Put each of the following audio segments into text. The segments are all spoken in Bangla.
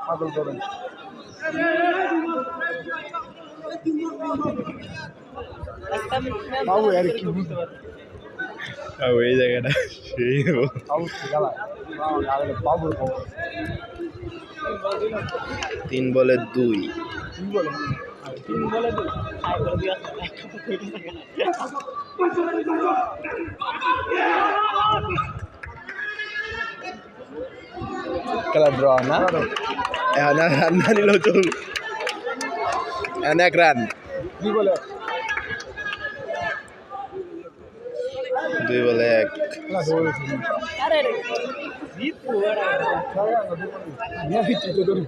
পাগল করেন বাবু আর কি বুঝতে পারছি এই জায়গাটা সেই বাবু 3 বলে 2 কি বলে খেলা ড্র না এখন আর রান না নিলেও চল এখন 1 রান কি বলে 2 বলে 1 না দৌড়েছে আরে রে জিত পুরা না জিত তো দৌড়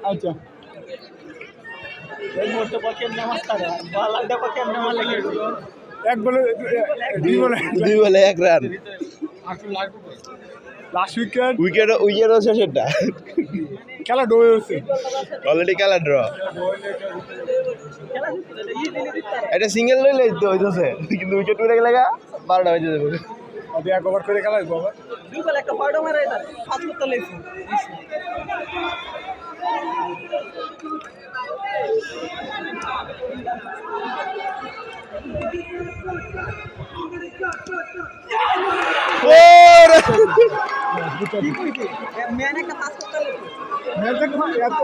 আচ্ছা এক বলে 2 বলে 1 রান লাস্ট উইকেট উইকেট হচ্ছে সেটা খেলা ডোবে হচ্ছে অলরেডি খেলা ড্র এটা সিঙ্গেল লইলে তো হইতেছে কিন্তু উইকেট উড়ে গেলে 12টা হয়ে যাবে এক ওভার করে খেলা বাবা একটা পাউডার মারা পাঁচ করতে লেগেছে ওরে মেয়ে একটা পাঁচ করতে লেগেছে এত